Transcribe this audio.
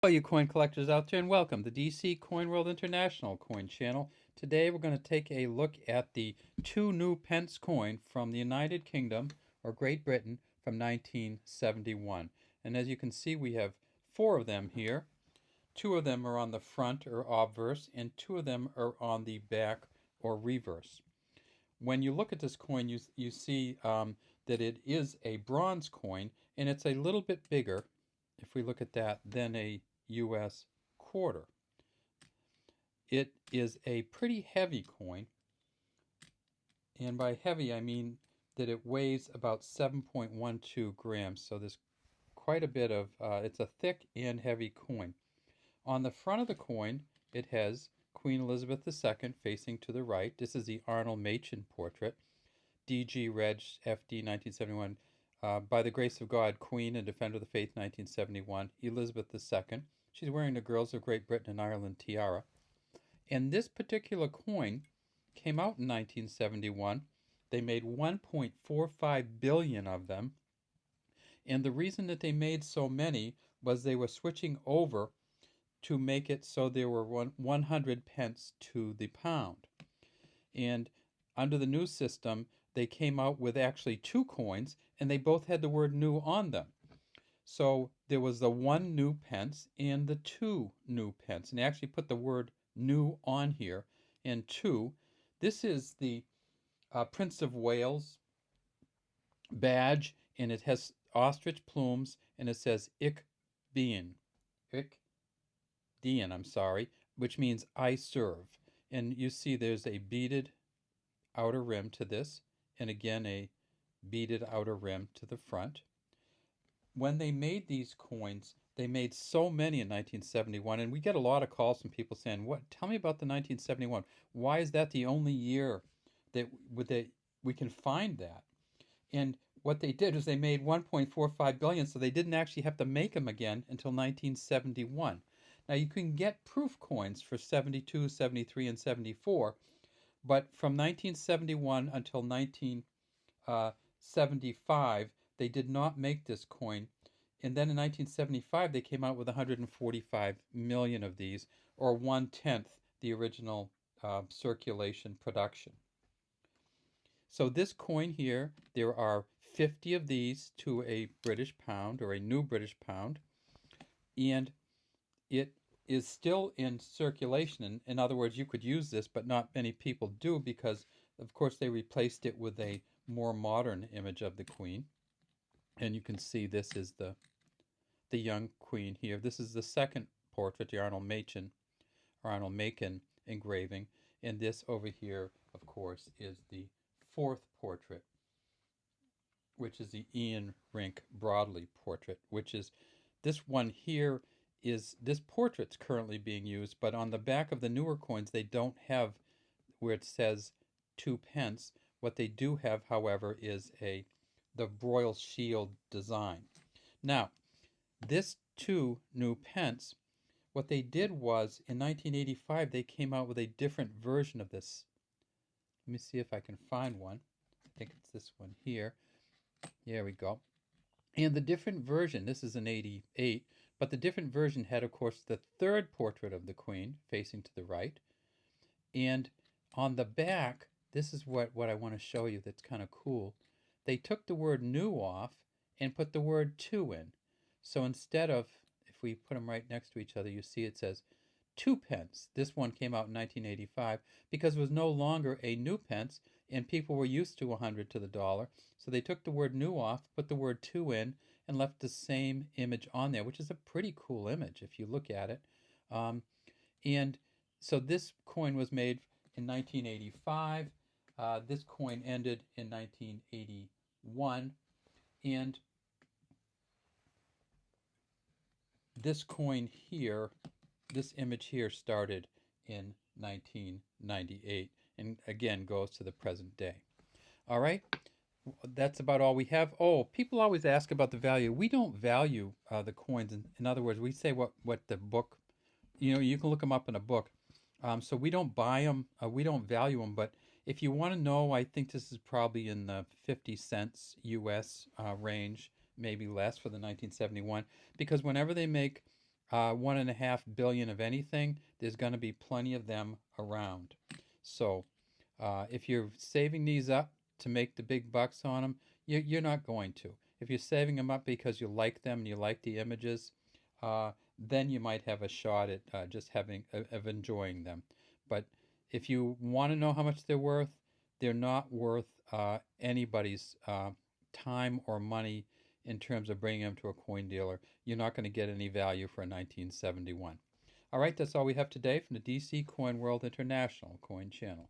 Hello, you coin collectors out there, and welcome to DC Coin World International Coin Channel. Today we're going to take a look at the two new pence coin from the United Kingdom, or Great Britain, from 1971. And as you can see, we have four of them here. Two of them are on the front, or obverse, and two of them are on the back, or reverse. When you look at this coin, you see that it is a bronze coin, and it's a little bit bigger, if we look at that, than a U.S. quarter. It is a pretty heavy coin, and by heavy I mean that it weighs about 7.12 grams, so there's quite a bit of, it's a thick and heavy coin. On the front of the coin, it has Queen Elizabeth II facing to the right. This is the Arnold Machen portrait, DG Reg FD 1971. By the grace of God, Queen and Defender of the Faith, 1971, Elizabeth II. She's wearing the Girls of Great Britain and Ireland tiara. And this particular coin came out in 1971. They made 1.45 billion of them. And the reason that they made so many was they were switching over to make it so there were 100 pence to the pound. And under the new system, they came out with actually two coins, and they both had the word new on them. So there was the one new pence and the two new pence. And they actually put the word new on here, and two. This is the Prince of Wales badge, and it has ostrich plumes, and it says Ich Dien, I'm sorry, which means I serve. And you see there's a beaded outer rim to this, and again a beaded outer rim to the front. When they made these coins, they made so many in 1971, and we get a lot of calls from people saying, "What? Tell me about the 1971. Why is that the only year that we can find that?" And what they did is they made 1.45 billion, so they didn't actually have to make them again until 1971. Now you can get proof coins for 72, 73, and 74, but from 1971 until 1975, they did not make this coin. And then in 1975, they came out with 145 million of these, or 1/10 the original circulation production. So this coin here, there are 50 of these to a British pound, or a new British pound, and it is still in circulation. In other words, you could use this, but not many people do, because of course they replaced it with a more modern image of the Queen. And you can see this is the young Queen here. This is the second portrait, the Arnold Machen engraving. And this over here, of course, is the fourth portrait, which is the Ian Rink Broadley portrait, which is this one here. This portrait's currently being used, but on the back of the newer coins they don't have where it says 2 pence. What they do have, however, is the Royal Shield design. Now, this 2 new pence, what they did was in 1985 they came out with a different version of this. Let me see if I can find one. I think it's this one here. There we go. And the different version, this is an 88, but the different version had, of course, the third portrait of the Queen facing to the right. And on the back, this is what I want to show you that's kind of cool. They took the word new off and put the word two in. So instead of, if we put them right next to each other, you see it says 2 pence. This one came out in 1985 because it was no longer a new pence, and people were used to 100 to the dollar. So they took the word new off, put the word two in, and left the same image on there, which is a pretty cool image if you look at it. And so this coin was made in 1985. This coin ended in 1981. And this coin here, this image here, started in 1998 and again goes to the present day. All right, that's about all we have. Oh, people always ask about the value. We don't value the coins. In other words, we say what the book, you can look them up in a book. So we don't buy them, we don't value them, but if you want to know, I think this is probably in the 50 cents US range, maybe less for the 1971, because whenever they make 1.5 billion of anything, there's going to be plenty of them around. So if you're saving these up to make the big bucks on them, you're not going to. If you're saving them up because you like them and you like the images, then you might have a shot at just having of enjoying them. But if you want to know how much they're not worth anybody's time or money in terms of bringing them to a coin dealer. You're not going to get any value for a 1971. All right, that's all we have today from the DC Coin World International Coin Channel.